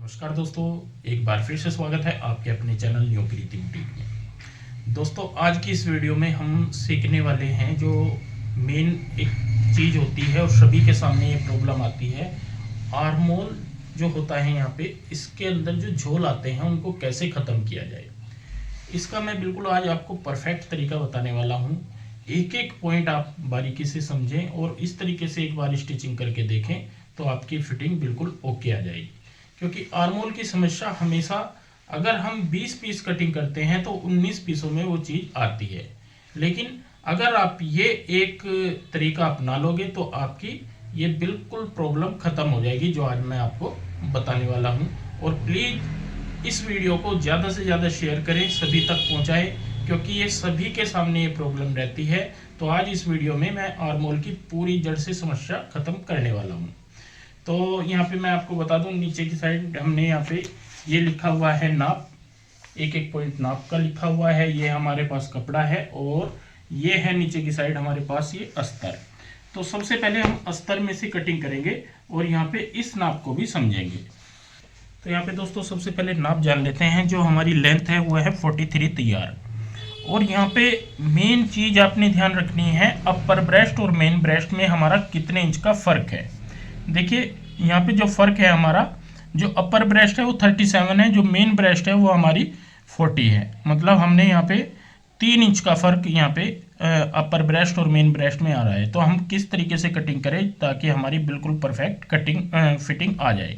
नमस्कार दोस्तों, एक बार फिर से स्वागत है आपके अपने चैनल न्यू प्रीति बुटीक में। दोस्तों, आज की इस वीडियो में हम सीखने वाले हैं जो मेन एक चीज़ होती है और सभी के सामने ये प्रॉब्लम आती है। आर्मोल जो होता है यहाँ पे, इसके अंदर जो झोल आते हैं उनको कैसे ख़त्म किया जाए, इसका मैं बिल्कुल आज आपको परफेक्ट तरीका बताने वाला हूँ। एक एक पॉइंट आप बारीकी से समझें और इस तरीके से एक बार स्टिचिंग करके देखें तो आपकी फिटिंग बिल्कुल ओके आ जाएगी। क्योंकि आर्मोल की समस्या हमेशा, अगर हम 20 पीस कटिंग करते हैं तो 19 पीसों में वो चीज़ आती है, लेकिन अगर आप ये एक तरीका अपना लोगे तो आपकी ये बिल्कुल प्रॉब्लम ख़त्म हो जाएगी, जो आज मैं आपको बताने वाला हूँ। और प्लीज़ इस वीडियो को ज़्यादा से ज़्यादा शेयर करें, सभी तक पहुँचाएं, क्योंकि ये सभी के सामने ये प्रॉब्लम रहती है। तो आज इस वीडियो में मैं आर्मोल की पूरी जड़ से समस्या ख़त्म करने वाला हूँ। तो यहाँ पे मैं आपको बता दूं, नीचे की साइड हमने यहाँ पे ये लिखा हुआ है नाप, एक एक पॉइंट नाप का लिखा हुआ है। ये हमारे पास कपड़ा है और ये है नीचे की साइड हमारे पास ये अस्तर। तो सबसे पहले हम अस्तर में से कटिंग करेंगे और यहाँ पे इस नाप को भी समझेंगे। तो यहाँ पे दोस्तों सबसे पहले नाप जान लेते हैं। जो हमारी लेंथ है वो है 43 तैयार। और यहाँ पे मेन चीज़ आपने ध्यान रखनी है, अपर ब्रेस्ट और मेन ब्रेस्ट में हमारा कितने इंच का फ़र्क है। देखिए यहाँ पे जो फ़र्क है हमारा, जो अपर ब्रेस्ट है वो 37 है, जो मेन ब्रेस्ट है वो हमारी 40 है। मतलब हमने यहाँ पे 3 इंच का फ़र्क यहाँ पे अपर ब्रेस्ट और मेन ब्रेस्ट में आ रहा है। तो हम किस तरीके से कटिंग करें ताकि हमारी बिल्कुल परफेक्ट कटिंग फिटिंग आ जाए,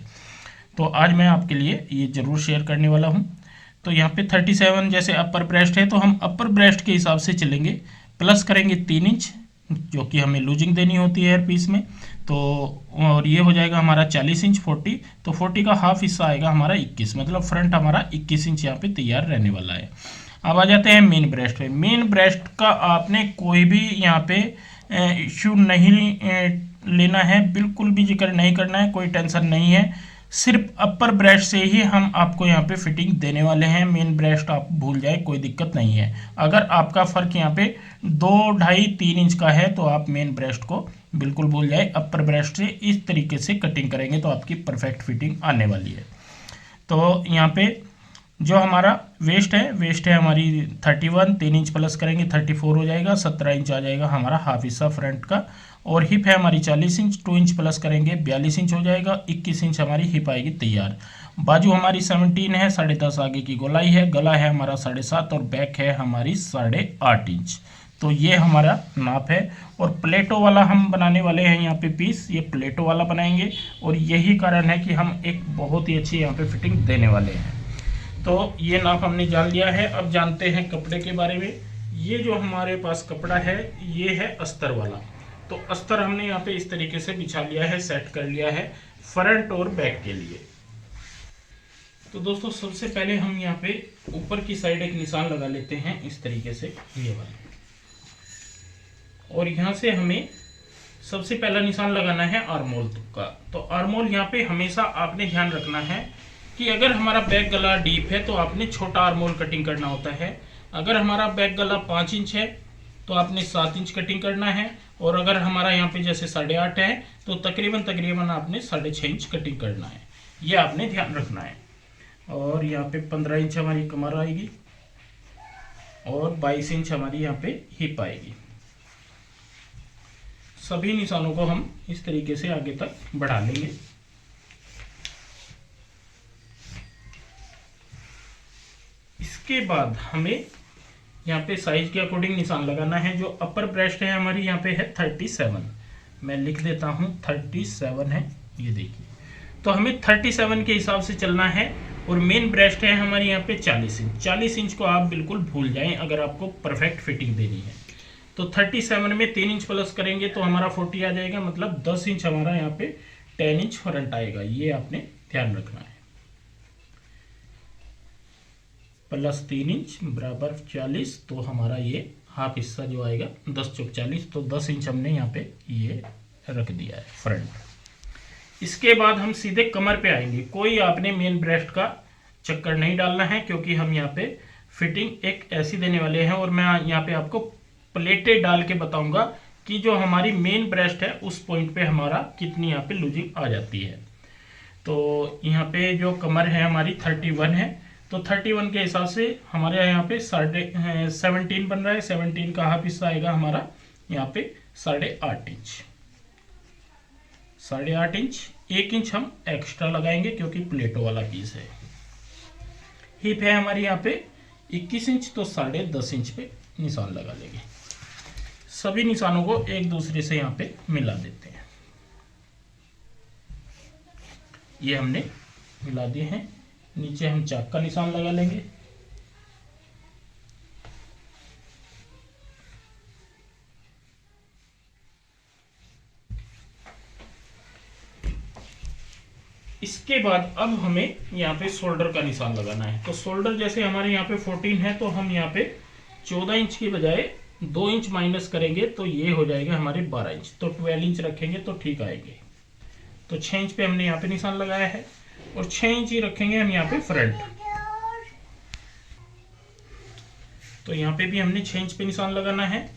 तो आज मैं आपके लिए ये ज़रूर शेयर करने वाला हूँ। तो यहाँ पे 37 जैसे अपर ब्रेस्ट है तो हम अपर ब्रेस्ट के हिसाब से चलेंगे, प्लस करेंगे 3 इंच जो कि हमें लूजिंग देनी होती है हर पीस में। तो और ये हो जाएगा हमारा 40 इंच 40। तो 40 का हाफ हिस्सा आएगा हमारा 21, मतलब फ्रंट हमारा 21 इंच यहाँ पे तैयार रहने वाला है। अब आ जाते हैं मेन ब्रेस्ट पे। मेन ब्रेस्ट का आपने कोई भी यहाँ पे इश्यू नहीं लेना है, बिल्कुल भी जिक्र नहीं करना है, कोई टेंशन नहीं है। सिर्फ अपर ब्रेस्ट से ही हम आपको यहाँ पे फिटिंग देने वाले हैं। मेन ब्रेस्ट आप भूल जाए, कोई दिक्कत नहीं है। अगर आपका फ़र्क यहाँ पे 2, 2.5, 3 इंच का है तो आप मेन ब्रेस्ट को बिल्कुल भूल जाए। अपर ब्रेस्ट से इस तरीके से कटिंग करेंगे तो आपकी परफेक्ट फिटिंग आने वाली है। तो यहाँ पे जो हमारा वेस्ट है हमारी 31, 3 इंच प्लस करेंगे 34 हो जाएगा, 17 इंच आ जाएगा हमारा हाफ हिस्सा फ्रंट का। और हिप है हमारी 40 इंच, 2 इंच प्लस करेंगे 42 इंच हो जाएगा, 21 इंच हमारी हिप आएगी तैयार। बाजू हमारी 17 है, 10.5 आगे की गोलाई है, गला है हमारा 7.5 और बैक है हमारी 8.5 इंच। तो ये हमारा नाप है। और प्लेटो वाला हम बनाने वाले हैं यहाँ पे पीस, ये प्लेटो वाला बनाएंगे और यही कारण है कि हम एक बहुत ही अच्छी यहाँ पे फिटिंग देने वाले हैं। तो ये नाप हमने जान लिया है। अब जानते हैं कपड़े के बारे में। ये जो हमारे पास कपड़ा है ये है अस्तर वाला। तो अस्तर हमने यहाँ पे इस तरीके से बिछा लिया है, सेट कर लिया है फ्रंट और बैक के लिए। तो दोस्तों सबसे पहले हम यहाँ पे ऊपर की साइड एक निशान लगा लेते हैं इस तरीके से, ये वाला। और यहाँ से हमें सबसे पहला निशान लगाना है आर्मोल का। तो आर्मोल यहाँ पे हमेशा आपने ध्यान रखना है कि अगर हमारा बैक गला डीप है तो आपने छोटा आर्मोल कटिंग करना होता है। अगर हमारा बैक गला 5 इंच है तो आपने 7 इंच कटिंग करना है। और अगर हमारा यहाँ पे जैसे 8.5 है तो तकरीबन आपने 6.5 इंच कटिंग करना है, ये आपने ध्यान रखना है। और यहाँ पे 15 इंच हमारी कमर आएगी और 22 इंच हमारी यहाँ पे हिप आएगी। सभी निशानों को हम इस तरीके से आगे तक बढ़ा लेंगे। इसके बाद हमें यहाँ पे साइज के अकॉर्डिंग निशान लगाना है। जो अपर ब्रेस्ट है हमारी यहाँ पे है 37, मैं लिख देता हूँ 37 है, ये देखिए। तो हमें 37 के हिसाब से चलना है। और मेन ब्रेस्ट है हमारी यहाँ पे 40 इंच। 40 इंच को आप बिल्कुल भूल जाएं अगर आपको परफेक्ट फिटिंग देनी है। तो 37 में 3 इंच प्लस करेंगे तो हमारा 40 आ जाएगा, मतलब 10 इंच हमारा यहाँ पे 10 इंच फ्रंट आएगा, ये आपने ध्यान रखना है। प्लस 3 इंच बराबर 40, तो हमारा ये हाफ हिस्सा जो आएगा 10 चौक 40, तो 10 इंच हमने यहाँ पे ये रख दिया है फ्रंट। इसके बाद हम सीधे कमर पे आएंगे। कोई आपने मेन ब्रेस्ट का चक्कर नहीं डालना है, क्योंकि हम यहाँ पे फिटिंग एक ऐसी देने वाले हैं। और मैं यहाँ पे आपको प्लेटें डाल के बताऊंगा कि जो हमारी मेन ब्रेस्ट है उस पॉइंट पे हमारा कितनी यहाँ पे लूजिंग आ जाती है। तो यहाँ पे जो कमर है हमारी 31 है, तो 31 के हिसाब से हमारे यहाँ पे 17 बन रहा है। 17 का हाफ हिस्सा आएगा हमारा यहाँ पे 8.5 इंच। 8.5 इंच, 1 इंच हम एक्स्ट्रा लगाएंगे क्योंकि प्लेटो वाला पीस है। हिप है हमारी यहाँ पे 21 इंच, तो 10.5 इंच पे निशान लगा लेंगे। सभी निशानों को एक दूसरे से यहाँ पे मिला देते हैं। ये हमने मिला दिए हैं। नीचे हम चाक का निशान लगा लेंगे। इसके बाद अब हमें यहाँ पे शोल्डर का निशान लगाना है। तो शोल्डर जैसे हमारे यहाँ पे 14 है, तो हम यहाँ पे 14 इंच की बजाय 2 इंच माइनस करेंगे, तो ये हो जाएगा हमारे 12 इंच। तो 12 इंच रखेंगे तो ठीक आएंगे। तो 6 इंच पे हमने यहाँ पे निशान लगाया है और 6 इंच ही रखेंगे हम यहाँ पे फ्रंट। तो यहाँ पे भी हमने 6 इंच पे निशान लगाना है।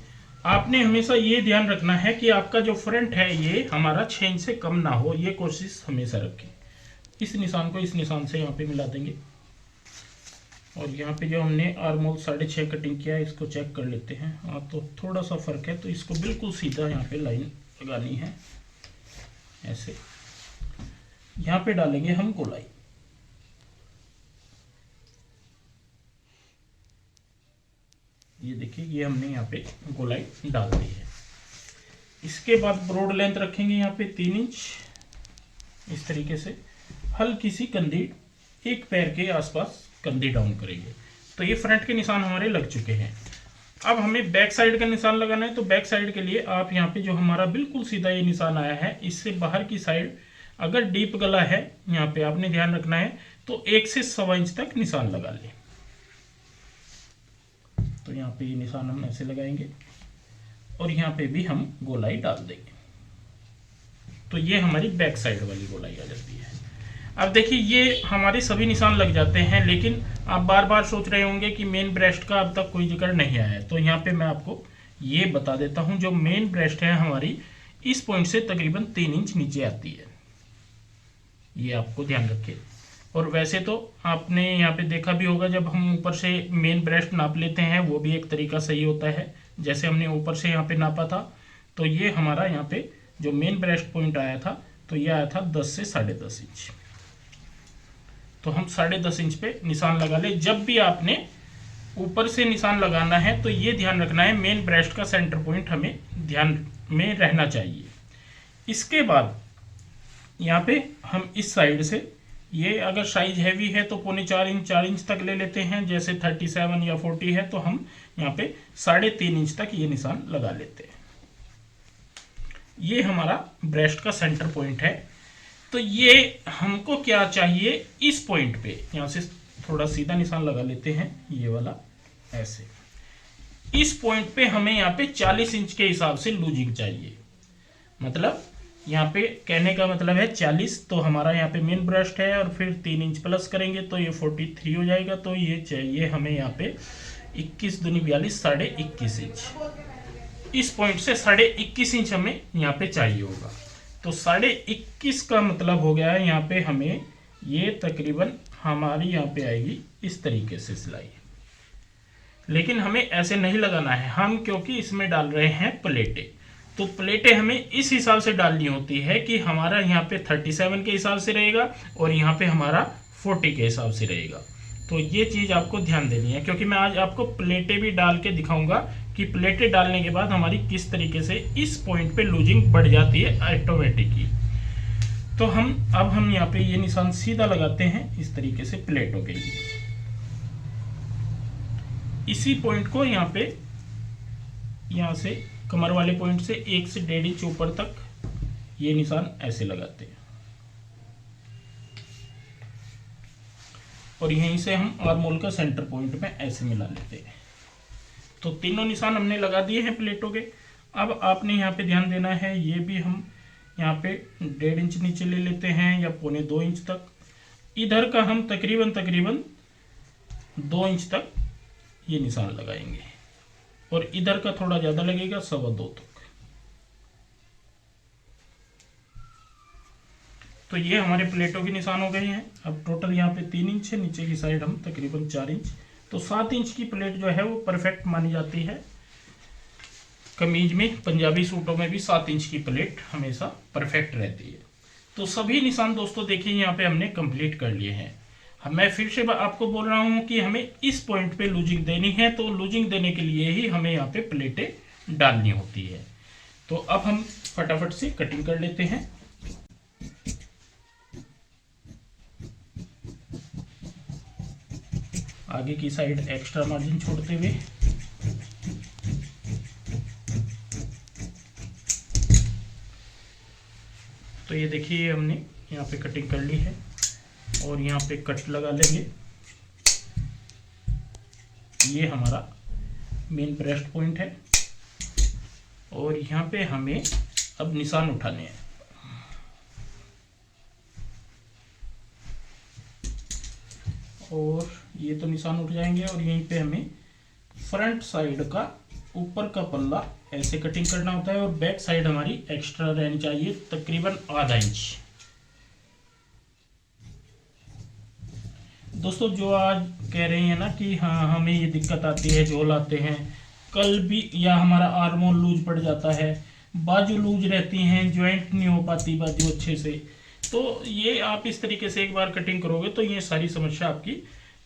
आपने हमेशा ये ध्यान रखना है कि आपका जो फ्रंट है ये हमारा 6 इंच से कम ना हो, ये कोशिश हमेशा रखें। इस निशान को इस निशान से यहाँ पे मिला देंगे। और यहाँ पे जो हमने आर्म होल 6.5 कटिंग किया है, इसको चेक कर लेते हैं। हाँ, तो थोड़ा सा फर्क है, तो इसको बिल्कुल सीधा यहाँ पे लाइन लगानी है। ऐसे यहाँ पे डालेंगे हम गोलाई। ये देखिए, ये हमने यहाँ पे गोलाई डाल दी है। इसके बाद ब्रॉड लेंथ रखेंगे यहाँ पे 3 इंच। इस तरीके से हल्की सी कंधी, एक पैर के आसपास कंधी डाउन करेंगे। तो ये फ्रंट के निशान हमारे लग चुके हैं। अब हमें बैक साइड का निशान लगाना है। तो बैक साइड के लिए आप यहाँ पे जो हमारा बिल्कुल सीधा ये निशान आया है, इससे बाहर की साइड अगर डीप गला है, यहाँ पे आपने ध्यान रखना है, तो 1 से 1.25 इंच तक निशान लगा लें। तो यहाँ पे ये निशान हम ऐसे लगाएंगे और यहाँ पे भी हम गोलाई डाल देंगे। तो ये हमारी बैक साइड वाली गोलाई आ जाती है। अब देखिए, ये हमारे सभी निशान लग जाते हैं, लेकिन आप बार बार सोच रहे होंगे कि मेन ब्रेस्ट का अब तक कोई जिक्र नहीं आया है। तो यहाँ पे मैं आपको ये बता देता हूँ, जो मेन ब्रेस्ट है हमारी इस पॉइंट से तकरीबन 3 इंच नीचे आती है। ये आपको ध्यान रखें। और वैसे तो आपने यहाँ पे देखा भी होगा, जब हम ऊपर से मेन ब्रेस्ट नाप लेते हैं, वो भी एक तरीका सही होता है। जैसे हमने ऊपर से यहाँ पे नापा था, तो ये हमारा यहाँ पे जो मेन ब्रेस्ट पॉइंट आया था, तो ये आया था 10 से 10.5 इंच। तो हम 10.5 इंच पे निशान लगा ले। जब भी आपने ऊपर से निशान लगाना है, तो ये ध्यान रखना है मेन ब्रेस्ट का सेंटर पॉइंट हमें ध्यान में रहना चाहिए। इसके बाद यहाँ पे हम इस साइड से, ये अगर साइज हैवी है तो 4.25 इंच तक ले लेते हैं। जैसे 37 या 40 है, तो हम यहाँ पे 3.5 इंच तक ये निशान लगा लेते हैं। ये हमारा ब्रेस्ट का सेंटर पॉइंट है। तो ये हमको क्या चाहिए, इस पॉइंट पे यहाँ से थोड़ा सीधा निशान लगा लेते हैं, ये वाला ऐसे। इस पॉइंट पे हमें यहाँ पे 40 इंच के हिसाब से लूजिंग चाहिए। मतलब यहाँ पे कहने का मतलब है 40, तो हमारा यहाँ पे मेन ब्रेस्ट है और फिर 3 इंच प्लस करेंगे तो ये 43 हो जाएगा। तो ये चाहिए हमें यहाँ पे 21 दूनी 42, 21.5 इंच। इस पॉइंट से 21.5 इंच हमें यहाँ पे चाहिए होगा। तो 21.5 का मतलब हो गया है यहाँ पे हमें ये तकरीबन हमारी यहाँ पे आएगी इस तरीके से सिलाई। लेकिन हमें ऐसे नहीं लगाना है हम, क्योंकि इसमें डाल रहे हैं प्लेटें। तो प्लेटें हमें इस हिसाब से डालनी होती है कि हमारा यहाँ पे 37 के हिसाब से रहेगा और यहाँ पे हमारा 40 के हिसाब से रहेगा। तो ये चीज़ आपको ध्यान देनी है, क्योंकि मैं आज आपको प्लेटें भी डाल के दिखाऊंगा कि प्लेटें डालने के बाद हमारी किस तरीके से इस पॉइंट पे लूजिंग बढ़ जाती है ऑटोमेटिकली। तो अब हम यहाँ पे ये निशान सीधा लगाते हैं इस तरीके से प्लेटों के लिए। इसी पॉइंट को यहाँ से कमर वाले पॉइंट से 1 से 1.5 इंच ऊपर तक ये निशान ऐसे लगाते हैं और यहीं से हम आर्म होल का सेंटर पॉइंट में ऐसे मिला लेते हैं। तो तीनों निशान हमने लगा दिए हैं प्लेटों के। अब आपने यहाँ पे ध्यान देना है, ये भी हम यहाँ पे 1.5 इंच नीचे ले लेते हैं या 2.25 इंच तक। इधर का हम तकरीबन 2 इंच तक ये निशान लगाएंगे और इधर का थोड़ा ज़्यादा लगेगा, 2.25 तक। तो ये हमारे प्लेटों के निशान हो गए हैं। अब टोटल यहाँ पे 3 इंच है, नीचे की साइड हम तकरीबन 4 इंच, तो 7 इंच की प्लेट जो है वो परफेक्ट मानी जाती है। कमीज में, पंजाबी सूटों में भी 7 इंच की प्लेट हमेशा परफेक्ट रहती है। तो सभी निशान दोस्तों देखिए यहाँ पे हमने कंप्लीट कर लिए हैं। मैं फिर से आपको बोल रहा हूँ कि हमें इस पॉइंट पे लूजिंग देनी है, तो लूजिंग देने के लिए ही हमें यहाँ पे प्लेटें डालनी होती है। तो अब हम फटाफट से कटिंग कर लेते हैं। आगे की साइड एक्स्ट्रा मार्जिन छोड़ते हुए तो ये देखिए हमने यहाँ पे कटिंग कर ली है और यहाँ पे कट लगा लेंगे। ये हमारा मेन ब्रेस्ट पॉइंट है और यहाँ पे हमें अब निशान उठाने हैं। और ये तो निशान उठ जाएंगे और यहीं पे हमें फ्रंट साइड का ऊपर का पल्ला ऐसे कटिंग करना होता है और बैक साइड हमारी एक्स्ट्रा रहनी चाहिए तकरीबन आधा इंच। दोस्तों जो आज कह रहे हैं ना कि हाँ हमें ये दिक्कत आती है, झोल आते हैं, कल भी, या हमारा आर्म होल लूज पड़ जाता है, बाजू लूज रहती हैं, ज्वाइंट नहीं हो पाती बाजू अच्छे से, तो ये आप इस तरीके से एक बार कटिंग करोगे तो ये सारी समस्या आपकी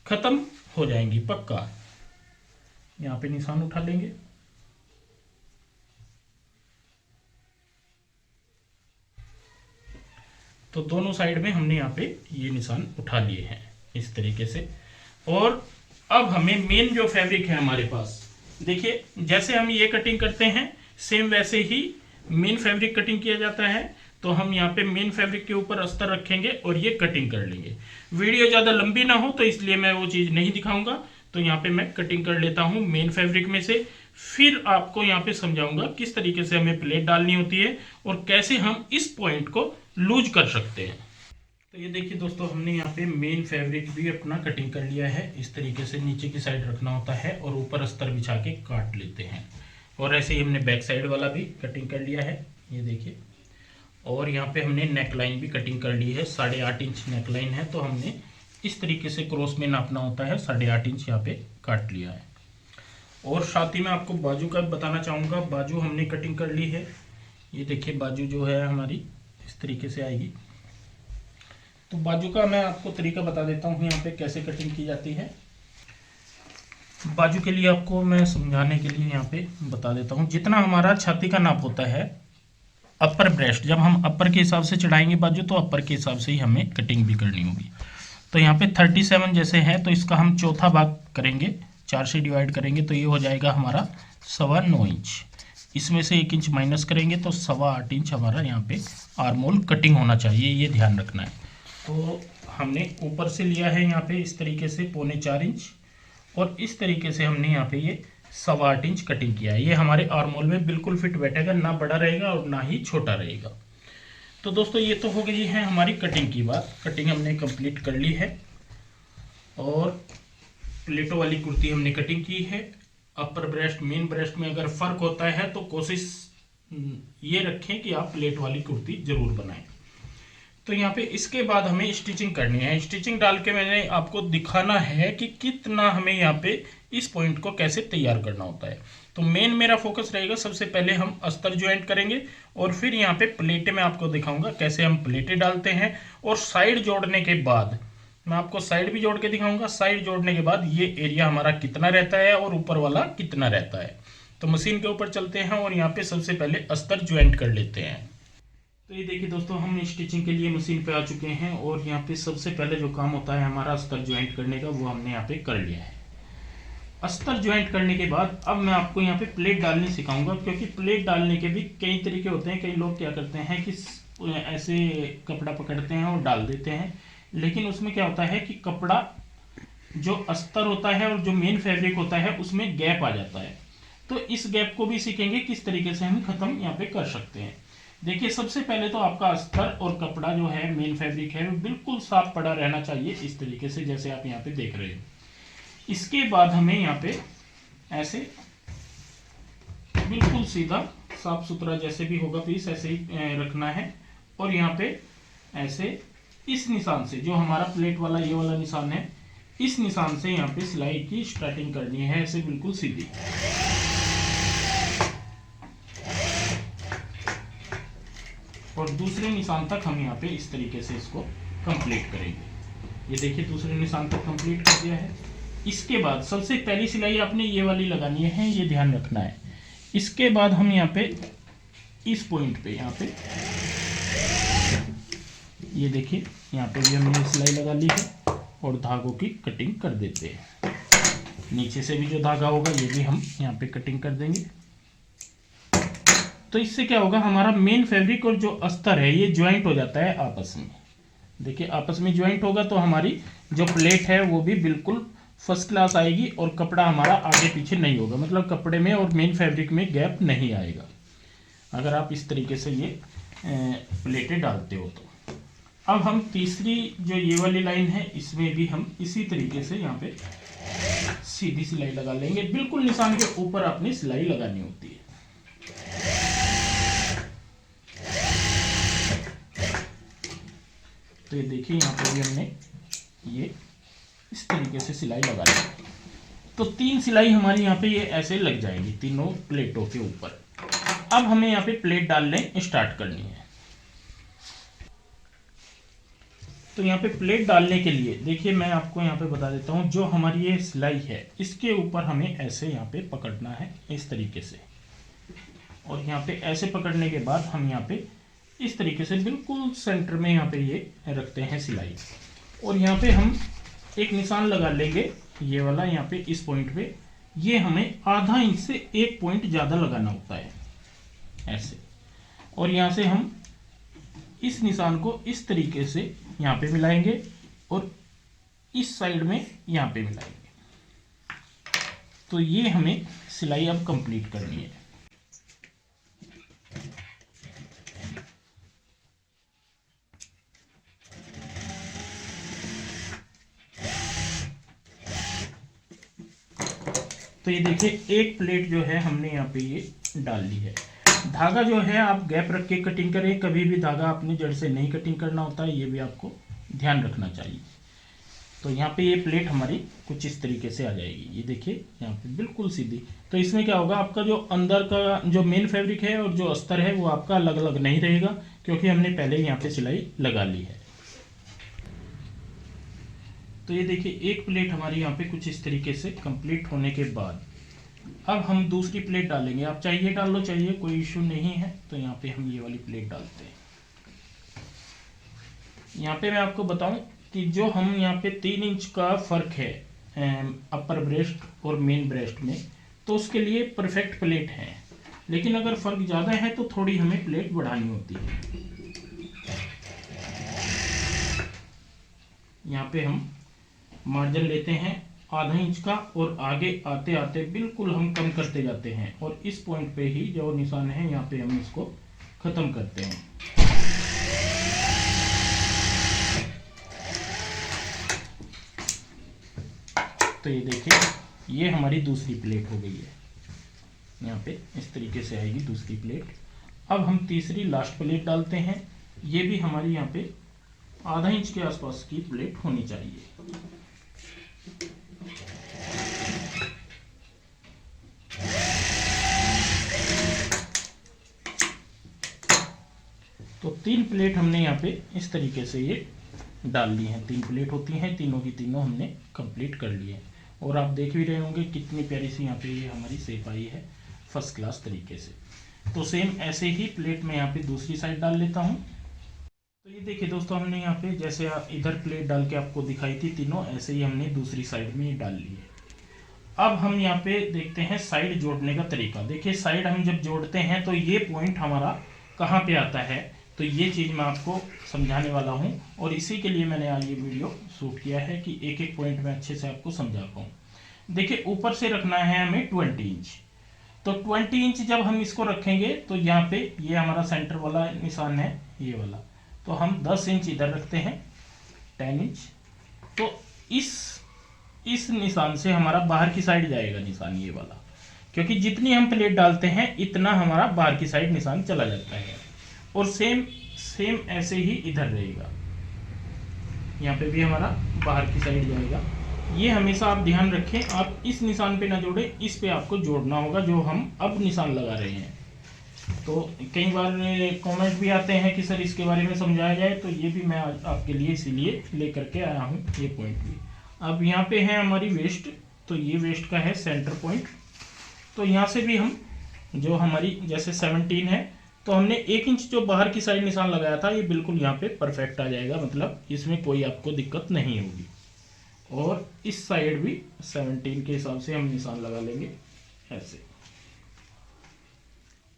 खत्म हो जाएंगी पक्का। यहाँ पे निशान उठा लेंगे। तो दोनों साइड में हमने यहाँ पे ये निशान उठा लिए हैं इस तरीके से। और अब हमें मेन जो फैब्रिक है हमारे पास, देखिए जैसे हम ये कटिंग करते हैं सेम वैसे ही मेन फैब्रिक कटिंग किया जाता है। तो हम यहाँ पे मेन फैब्रिक के ऊपर अस्तर रखेंगे और ये कटिंग कर लेंगे। वीडियो ज़्यादा लंबी ना हो तो इसलिए मैं वो चीज़ नहीं दिखाऊंगा। तो यहाँ पे मैं कटिंग कर लेता हूँ मेन फैब्रिक में से, फिर आपको यहाँ पे समझाऊंगा किस तरीके से हमें प्लेट डालनी होती है और कैसे हम इस पॉइंट को लूज कर सकते हैं। तो ये देखिए दोस्तों हमने यहाँ पे मेन फैब्रिक भी अपना कटिंग कर लिया है। इस तरीके से नीचे की साइड रखना होता है और ऊपर अस्तर बिछा के काट लेते हैं। और ऐसे ही हमने बैक साइड वाला भी कटिंग कर लिया है, ये देखिए। और यहाँ पे हमने नेक लाइन भी कटिंग कर ली है, 8.5 इंच नेक लाइन है, तो हमने इस तरीके से क्रॉस में नापना होता है, 8.5 इंच यहाँ पे काट लिया है। और साथ ही मैं आपको बाजू का बताना चाहूँगा, बाजू हमने कटिंग कर ली है। ये देखिए बाजू जो है हमारी इस तरीके से आएगी। तो बाजू का मैं आपको तरीका बता देता हूँ यहाँ पे कैसे कटिंग की जाती है। बाजू के लिए आपको मैं समझाने के लिए यहाँ पे बता देता हूँ, जितना हमारा छाती का नाप होता है अपर ब्रेस्ट, जब हम अपर के हिसाब से चढ़ाएंगे बाजू तो अपर के हिसाब से ही हमें कटिंग भी करनी होगी। तो यहाँ पे 37 जैसे है तो इसका हम चौथा भाग करेंगे, 4 से डिवाइड करेंगे तो ये हो जाएगा हमारा 9.25 इंच। इसमें से 1 इंच माइनस करेंगे तो 8.25 इंच हमारा यहाँ पे आर्म होल कटिंग होना चाहिए, ये ध्यान रखना है। तो हमने ऊपर से लिया है यहाँ पे इस तरीके से 3.25 इंच और इस तरीके से हमने यहाँ पे ये 8.25 इंच कटिंग किया है। ये हमारे आर्म होल में बिल्कुल फिट बैठेगा, ना बड़ा रहेगा और ना ही छोटा रहेगा। तो दोस्तों ये तो हो गई है हमारी कटिंग की बात। कटिंग हमने कंप्लीट कर ली है और प्लेटों वाली कुर्ती हमने कटिंग की है। अपर ब्रेस्ट मेन ब्रेस्ट में अगर फर्क होता है तो कोशिश ये रखें कि आप प्लेट वाली कुर्ती जरूर बनाएं। तो यहाँ पे इसके बाद हमें स्टिचिंग करनी है। स्टिचिंग डाल के मैंने आपको दिखाना है कि कितना हमें यहाँ पे इस पॉइंट को कैसे तैयार करना होता है। तो मेन मेरा फोकस रहेगा, सबसे पहले हम अस्तर ज्वाइंट करेंगे और फिर यहाँ पे प्लेटें मैं आपको दिखाऊंगा कैसे हम प्लेटें डालते हैं। और साइड जोड़ने के बाद मैं आपको साइड भी जोड़ के दिखाऊंगा। साइड जोड़ने के बाद ये एरिया हमारा कितना रहता है और ऊपर वाला कितना रहता है। तो मशीन के ऊपर चलते हैं और यहाँ पे सबसे पहले अस्तर ज्वाइंट कर लेते हैं। तो ये देखिए दोस्तों हम स्टिचिंग के लिए मशीन पे आ चुके हैं और यहाँ पे सबसे पहले जो काम होता है हमारा अस्तर ज्वाइंट करने का, वो हमने यहाँ पे कर लिया है। अस्तर ज्वाइंट करने के बाद अब मैं आपको यहाँ पे प्लेट डालनी सिखाऊंगा, क्योंकि प्लेट डालने के भी कई तरीके होते हैं। कई लोग क्या करते हैं कि ऐसे कपड़ा पकड़ते हैं और डाल देते हैं, लेकिन उसमें क्या होता है कि कपड़ा जो अस्तर होता है और जो मेन फैब्रिक होता है उसमें गैप आ जाता है। तो इस गैप को भी सीखेंगे किस तरीके से हम खत्म यहाँ पे कर सकते हैं। देखिए सबसे पहले तो आपका अस्तर और कपड़ा जो है मेन फैब्रिक है वो बिल्कुल साफ पड़ा रहना चाहिए, इस तरीके से जैसे आप यहाँ पे देख रहे हैं। इसके बाद हमें यहाँ पे ऐसे बिल्कुल सीधा साफ सुथरा जैसे भी होगा पीस ऐसे ही रखना है और यहाँ पे ऐसे इस निशान से, जो हमारा प्लेट वाला ये वाला निशान है, इस निशान से यहाँ पे सिलाई की स्टार्टिंग करनी है, ऐसे बिल्कुल सीधी। और दूसरे निशान तक हम यहाँ पे इस तरीके से इसको कंप्लीट करेंगे। ये देखिए दूसरे निशान तक कंप्लीट कर दिया है। इसके बाद सबसे पहली सिलाई आपने ये वाली लगानी है, ये ध्यान रखना है। इसके बाद हम यहाँ पे इस पॉइंट पे, यहाँ पे ये देखिए यहाँ पे भी हमने सिलाई लगा ली है और धागों की कटिंग कर देते हैं। नीचे से भी जो धागा होगा ये भी हम यहाँ पे कटिंग कर देंगे। तो इससे क्या होगा, हमारा मेन फैब्रिक और जो अस्तर है ये ज्वाइंट हो जाता है आपस में। देखिए आपस में ज्वाइंट होगा तो हमारी जो प्लेट है वो भी बिल्कुल फर्स्ट क्लास आएगी और कपड़ा हमारा आगे पीछे नहीं होगा, मतलब कपड़े में और मेन फैब्रिक में गैप नहीं आएगा अगर आप इस तरीके से ये प्लेटें डालते हो तो। अब हम तीसरी जो ये वाली लाइन है इसमें भी हम इसी तरीके से यहाँ पे सीधी सिलाई लगा लेंगे। बिल्कुल निशान के ऊपर अपनी सिलाई लगानी होती है। तो ये देखिए यहाँ पे भी हमने ये इस तरीके से सिलाई लगा ली। तो 3 सिलाई हमारी यहाँ पे ये ऐसे लग जाएगी तीनों प्लेटों के ऊपर। अब हमें यहाँ पे प्लेट डालने स्टार्ट करनी है। तो यहाँ पे प्लेट डालने के लिए देखिए मैं आपको यहाँ पे बता देता हूँ, जो हमारी ये सिलाई है इसके ऊपर हमें ऐसे यहाँ पे पकड़ना है इस तरीके से, और यहाँ पे ऐसे पकड़ने के बाद हम यहाँ पे इस तरीके से बिल्कुल सेंटर में यहाँ पे ये रखते हैं सिलाई, और यहाँ पे हम एक निशान लगा लेंगे ये वाला यहाँ पे इस पॉइंट पे। ये हमें आधा इंच से 1 पॉइंट ज़्यादा लगाना होता है ऐसे, और यहाँ से हम इस निशान को इस तरीके से यहाँ पे मिलाएंगे और इस साइड में यहाँ पे मिलाएंगे। तो ये हमें सिलाई अब कंप्लीट करनी है। तो ये देखिए एक प्लेट जो है हमने यहाँ पे ये डाल ली है। धागा जो है आप गैप रख के कटिंग करें, कभी भी धागा अपनी जड़ से नहीं कटिंग करना होता है, ये भी आपको ध्यान रखना चाहिए। तो यहाँ पे ये प्लेट हमारी कुछ इस तरीके से आ जाएगी। ये देखिए यहाँ पे बिल्कुल सीधी। तो इसमें क्या होगा, आपका जो अंदर का जो मेन फैब्रिक है और जो अस्तर है वो आपका अलग अलग नहीं रहेगा, क्योंकि हमने पहले यहाँ पे सिलाई लगा ली है। तो ये देखिए एक प्लेट हमारी यहाँ पे कुछ इस तरीके से कंप्लीट होने के बाद अब हम दूसरी प्लेट डालेंगे। आप चाहिए डाल लो, चाहिए कोई इशू नहीं है। तो यहाँ पे हम ये वाली प्लेट डालते हैं। यहाँ पे मैं आपको बताऊं कि जो हम यहाँ पे 3 इंच का फर्क है अपर ब्रेस्ट और मेन ब्रेस्ट में, तो उसके लिए परफेक्ट प्लेट है। लेकिन अगर फर्क ज़्यादा है तो थोड़ी हमें प्लेट बढ़ानी होती है। यहाँ पे हम मार्जिन लेते हैं आधा इंच का, और आगे आते आते बिल्कुल हम कम करते जाते हैं, और इस पॉइंट पे ही जो निशान है यहाँ पे हम इसको खत्म करते हैं। तो ये देखिए ये हमारी दूसरी प्लेट हो गई है। यहाँ पे इस तरीके से आएगी दूसरी प्लेट। अब हम तीसरी लास्ट प्लेट डालते हैं। ये भी हमारी यहाँ पे आधा इंच के आसपास की प्लेट होनी चाहिए। तो 3 प्लेट हमने यहाँ पे इस तरीके से ये डाल ली हैं। 3 प्लेट होती हैं, तीनों की तीनों हमने कंप्लीट कर ली है। और आप देख भी रहे होंगे कितनी प्यारी सी यहाँ पे ये हमारी शेप आई है फर्स्ट क्लास तरीके से। तो सेम ऐसे ही प्लेट में यहाँ पे दूसरी साइड डाल लेता हूँ। तो ये देखिए दोस्तों, हमने यहाँ पे जैसे इधर प्लेट डाल के आपको दिखाई थी तीनों, ऐसे ही हमने दूसरी साइड में ये डाल ली है। अब हम यहाँ पे देखते हैं साइड जोड़ने का तरीका। देखिए साइड हम जब जोड़ते हैं तो ये पॉइंट हमारा कहाँ पे आता है, तो ये चीज़ मैं आपको समझाने वाला हूँ, और इसी के लिए मैंने आज ये वीडियो शूट किया है कि एक एक पॉइंट में अच्छे से आपको समझा पाऊँ। देखिए ऊपर से रखना है हमें 20 इंच। तो 20 इंच जब हम इसको रखेंगे तो यहाँ पे ये हमारा सेंटर वाला निशान है ये वाला, तो हम 10 इंच इधर रखते हैं, 10 इंच। तो इस निशान से हमारा बाहर की साइड जाएगा निशान ये वाला, क्योंकि जितनी हम प्लेट डालते हैं इतना हमारा बाहर की साइड निशान चला जाता है। और सेम सेम ऐसे ही इधर रहेगा, यहाँ पे भी हमारा बाहर की साइड जाएगा। ये हमेशा आप ध्यान रखें, आप इस निशान पे ना जोड़े, इस पे आपको जोड़ना होगा जो हम अब निशान लगा रहे हैं। तो कई बार कमेंट भी आते हैं कि सर इसके बारे में समझाया जाए, तो ये भी मैं आज आपके लिए इसीलिए लेकर के आया हूँ ये पॉइंट भी। अब यहाँ पे है हमारी वेस्ट, तो ये वेस्ट का है सेंटर पॉइंट। तो यहाँ से भी हम जो हमारी जैसे 17 है, तो हमने 1 इंच जो बाहर की साइड निशान लगाया था ये बिल्कुल यहाँ पे परफेक्ट आ जाएगा, मतलब इसमें कोई आपको दिक्कत नहीं होगी। और इस साइड भी 17 के हिसाब से हम निशान लगा लेंगे ऐसे।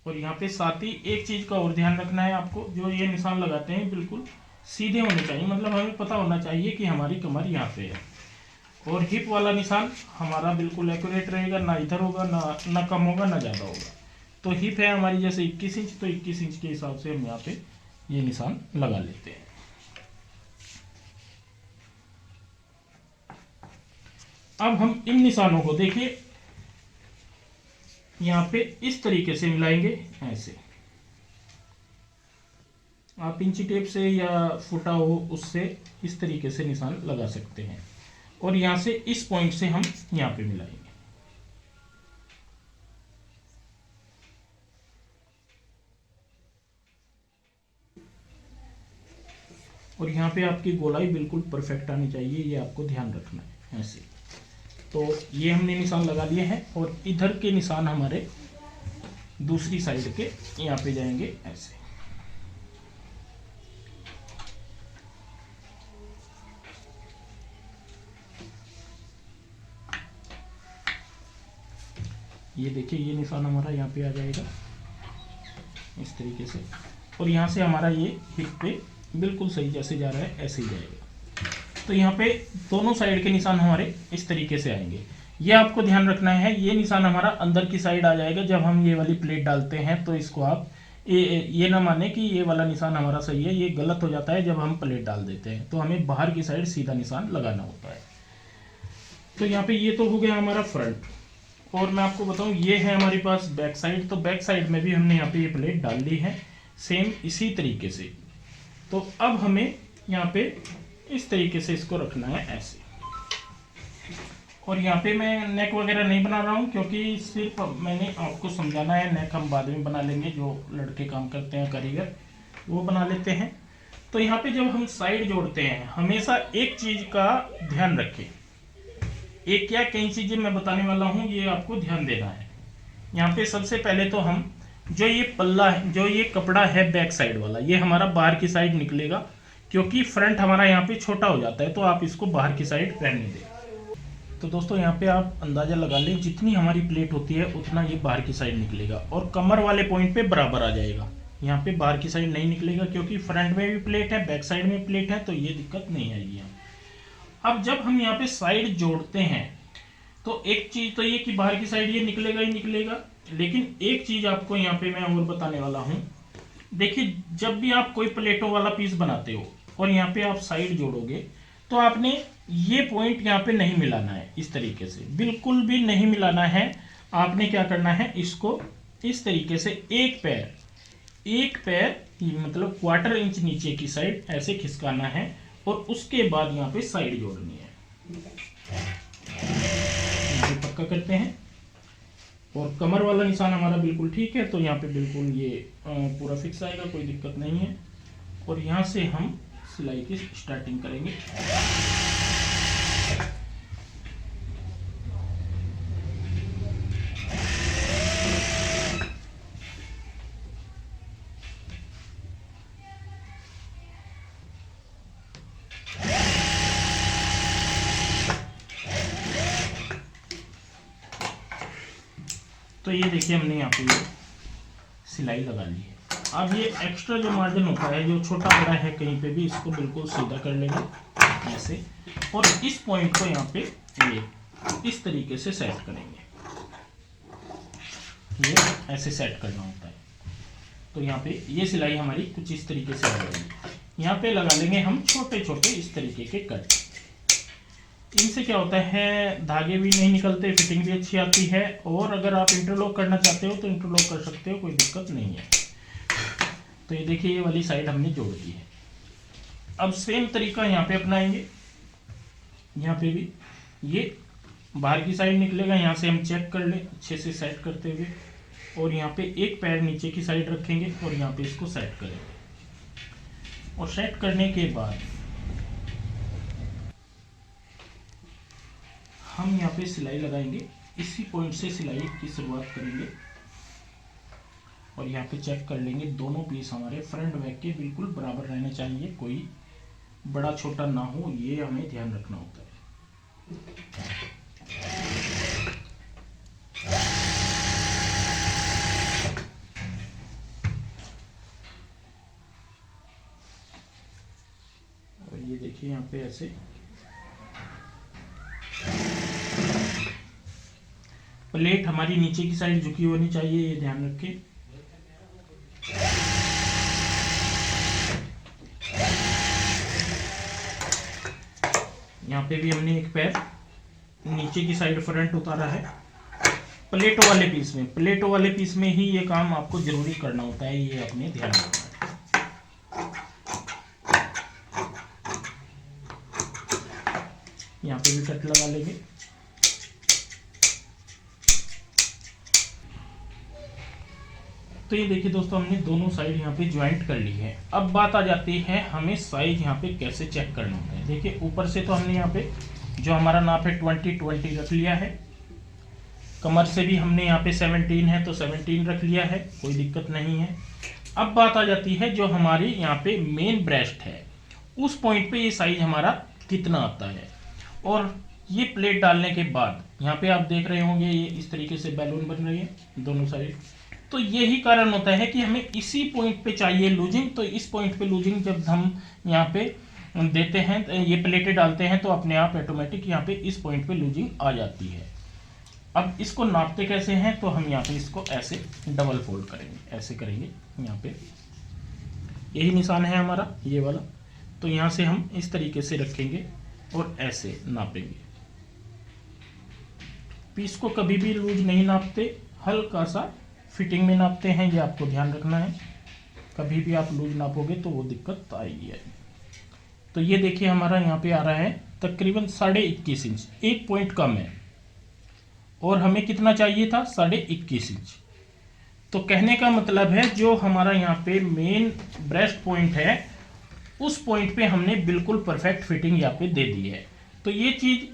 और यहाँ पे साथ ही एक चीज का और ध्यान रखना है आपको, जो ये निशान लगाते हैं बिल्कुल सीधे होने चाहिए, मतलब हमें पता होना चाहिए कि हमारी कमर यहाँ पे है। और हिप वाला निशान हमारा बिल्कुल एक्यूरेट रहेगा, ना इधर होगा ना कम होगा ना ज़्यादा होगा। तो हिप है हमारी जैसे 21 इंच, तो 21 इंच के हिसाब से हम यहाँ पे ये निशान लगा लेते हैं। अब हम इन निशानों को देखिए यहाँ पे इस तरीके से मिलाएंगे ऐसे। आप इंची टेप से या फुटा हो उससे इस तरीके से निशान लगा सकते हैं। और यहाँ से इस पॉइंट से हम यहाँ पे मिलाएंगे। और यहाँ पे आपकी गोलाई बिल्कुल परफेक्ट आनी चाहिए, ये आपको ध्यान रखना है ऐसे। तो ये हमने निशान लगा लिए हैं और इधर के निशान हमारे दूसरी साइड के यहाँ पे जाएंगे ऐसे। ये देखिए ये निशान हमारा यहाँ पे आ जाएगा इस तरीके से। और यहाँ से हमारा ये हिप पे बिल्कुल सही जैसे जा रहा है ऐसे ही जाएगा। तो यहाँ पे दोनों साइड के निशान हमारे इस तरीके से आएंगे। ये आपको ध्यान रखना है, ये निशान हमारा अंदर की साइड आ जाएगा जब हम ये वाली प्लेट डालते हैं। तो इसको आप ये ना माने कि ये वाला निशान हमारा सही है, ये गलत हो जाता है जब हम प्लेट डाल देते हैं। तो हमें बाहर की साइड सीधा निशान लगाना होता है। तो यहाँ पे ये तो हो गया हमारा फ्रंट। और मैं आपको बताऊं ये है हमारे पास बैक साइड। तो बैक साइड में भी हमने यहाँ पे ये प्लेट डाल दी है सेम इसी तरीके से। तो अब हमें यहाँ पे इस तरीके से इसको रखना है ऐसे। और यहाँ पे मैं नेक वगैरह नहीं बना रहा हूँ क्योंकि सिर्फ मैंने आपको समझाना है। नेक हम बाद में बना लेंगे, जो लड़के काम करते हैं कारीगर वो बना लेते हैं। तो यहाँ पे जब हम साइड जोड़ते हैं हमेशा एक चीज का ध्यान रखें, एक या कई चीजें मैं बताने वाला हूँ, ये आपको ध्यान देना है। यहाँ पे सबसे पहले तो हम जो ये पल्ला है, जो ये कपड़ा है बैक साइड वाला, ये हमारा बाहर की साइड निकलेगा क्योंकि फ्रंट हमारा यहाँ पे छोटा हो जाता है। तो आप इसको बाहर की साइड पहनने दें। तो दोस्तों यहाँ पे आप अंदाजा लगा लें, जितनी हमारी प्लेट होती है उतना ये बाहर की साइड निकलेगा और कमर वाले पॉइंट पे बराबर आ जाएगा। यहाँ पे बाहर की साइड नहीं निकलेगा क्योंकि फ्रंट में भी प्लेट है बैक साइड में प्लेट है, तो ये दिक्कत नहीं आएगी यहाँ। अब जब हम यहाँ पे साइड जोड़ते हैं तो एक चीज तो ये कि बाहर की साइड ये निकलेगा ही निकलेगा, लेकिन एक चीज आपको यहाँ पे मैं और बताने वाला हूँ। देखिए जब भी आप कोई प्लेटों वाला पीस बनाते हो और यहाँ पे आप साइड जोड़ोगे तो आपने ये पॉइंट यहाँ पे नहीं मिलाना है, इस तरीके से बिल्कुल भी नहीं मिलाना है। आपने क्या करना है, इसको इस तरीके से एक पैर मतलब 1/4 इंच नीचे की साइड ऐसे खिसकाना है और उसके बाद यहाँ पे साइड जोड़नी है। पक्का करते हैं। और कमर वाला निशान हमारा बिल्कुल ठीक है, तो यहाँ पे बिल्कुल ये पूरा फिक्स आएगा, कोई दिक्कत नहीं है। और यहाँ से हम सिलाई की स्टार्टिंग करेंगे। तो ये देखिए हमने यहाँ पे सिलाई लगा ली है। अब ये एक्स्ट्रा जो मार्जिन होता है, जो छोटा बड़ा है कहीं पे भी, इसको बिल्कुल सीधा कर लेंगे ऐसे। और इस पॉइंट को यहाँ पे ये इस तरीके से सेट करेंगे, ये ऐसे सेट करना होता है। तो यहाँ पे ये सिलाई हमारी कुछ इस तरीके से लगेगी। यहाँ पे लगा लेंगे हम छोटे छोटे इस तरीके के कट। इनसे क्या होता है, धागे भी नहीं निकलते, फिटिंग भी अच्छी आती है। और अगर आप इंटरलॉक करना चाहते हो तो इंटरलॉक कर सकते हो, कोई दिक्कत नहीं है। तो ये देखिए ये वाली साइड हमने जोड़ दी है। अब सेम तरीका यहाँ पे अपनाएंगे। यहाँ पे भी ये बाहर की साइड निकलेगा, यहाँ से हम चेक कर लें अच्छे से सेट करते हुए, और यहाँ पे एक पैर नीचे की साइड रखेंगे और यहाँ पे इसको सेट करेंगे। और सेट करने के बाद हम यहाँ पे सिलाई लगाएंगे। इसी पॉइंट से सिलाई की शुरुआत करेंगे और यहाँ पे चेक कर लेंगे दोनों पीस हमारे फ्रंट बैक के बिल्कुल बराबर रहने चाहिए, कोई बड़ा छोटा ना हो, ये हमें ध्यान रखना होता है। और ये देखिए यहाँ पे ऐसे प्लेट हमारी नीचे की साइड झुकी होनी चाहिए, ये ध्यान रखें। यहाँ पे भी हमने एक पैर नीचे की साइड फ्रंट उतारा है। प्लेटों वाले पीस में, प्लेटों वाले पीस में ही ये काम आपको जरूरी करना होता है, ये अपने ध्यान रखना है। यहाँ पे भी कट लगा लेंगे। तो ये देखिए दोस्तों, हमने दोनों साइड यहाँ पे ज्वाइंट कर ली है। अब बात आ जाती है हमें साइज यहाँ पे कैसे चेक करना होता है। देखिए ऊपर से तो हमने यहाँ पे जो हमारा नाप है 20 रख लिया है। कमर से भी हमने यहाँ पे 17 है तो 17 रख लिया है, कोई दिक्कत नहीं है। अब बात आ जाती है जो हमारी यहाँ पे मेन ब्रेस्ट है, उस पॉइंट पे ये साइज हमारा कितना आता है। और ये प्लेट डालने के बाद यहाँ पे आप देख रहे होंगे ये इस तरीके से बैलून बन रही है दोनों साइड। तो यही कारण होता है कि हमें इसी पॉइंट पे चाहिए लूजिंग। तो इस पॉइंट पे लूजिंग जब हम यहाँ पे देते हैं, ये प्लेटें डालते हैं, तो अपने आप ऑटोमेटिक यहाँ पे इस पॉइंट पे लूजिंग आ जाती है। अब इसको नापते कैसे हैं, तो हम यहाँ पे इसको ऐसे डबल फोल्ड करेंगे, ऐसे करेंगे। यहाँ पे यही निशान है हमारा ये वाला, तो यहाँ से हम इस तरीके से रखेंगे और ऐसे नापेंगे। पीस को कभी भी लूज नहीं नापते, हल्का सा फिटिंग में नापते हैं, ये आपको ध्यान रखना है। कभी भी आप लूज नापोगे तो वो दिक्कत आएगी। तो ये देखिए हमारा यहाँ पे आ रहा है तकरीबन 21.5 इंच, एक पॉइंट कम है, और हमें कितना चाहिए था 21.5 इंच। तो कहने का मतलब है जो हमारा यहाँ पे मेन ब्रेस्ट पॉइंट है, उस पॉइंट पे हमने बिल्कुल परफेक्ट फिटिंग यहाँ पे दे दी है। तो ये चीज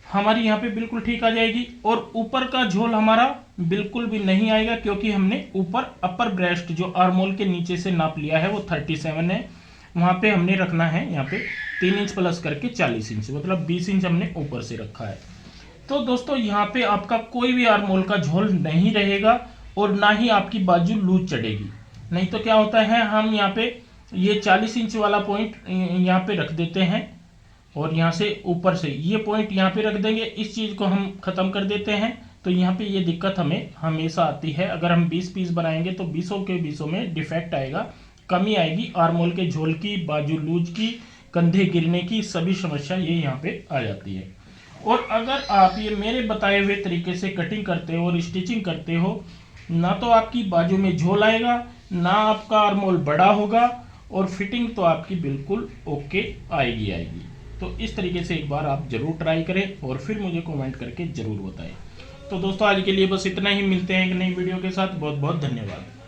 हमारी यहाँ पे बिल्कुल ठीक आ जाएगी। और ऊपर का झोल हमारा बिल्कुल भी नहीं आएगा, क्योंकि हमने ऊपर अपर ब्रेस्ट जो आर्मोल के नीचे से नाप लिया है वो 37 है, वहां पे हमने रखना है यहाँ पे 3 इंच प्लस करके 40 इंच, मतलब 20 इंच हमने ऊपर से रखा है। तो दोस्तों यहाँ पे आपका कोई भी आर्मोल का झोल नहीं रहेगा और ना ही आपकी बाजू लूज चढ़ेगी। नहीं तो क्या होता है, हम यहाँ पे ये 40 इंच वाला पॉइंट यहाँ पे रख देते हैं और यहाँ से ऊपर से ये पॉइंट यहाँ पे रख देंगे, इस चीज को हम खत्म कर देते हैं। तो यहाँ पे ये दिक्कत हमें हमेशा आती है। अगर हम 20 पीस बनाएंगे तो 20 के 20 में डिफेक्ट आएगा, कमी आएगी, आर्मोल के झोल की, बाजू लूज की, कंधे गिरने की सभी समस्या ये यहाँ पे आ जाती है। और अगर आप ये मेरे बताए हुए तरीके से कटिंग करते हो और स्टिचिंग करते हो, ना तो आपकी बाजू में झोल आएगा, ना आपका आर्मोल बड़ा होगा, और फिटिंग तो आपकी बिल्कुल ओके आएगी। तो इस तरीके से एक बार आप जरूर ट्राई करें और फिर मुझे कमेंट करके जरूर बताएं। तो दोस्तों आज के लिए बस इतना ही, मिलते हैं एक नई वीडियो के साथ। बहुत बहुत धन्यवाद।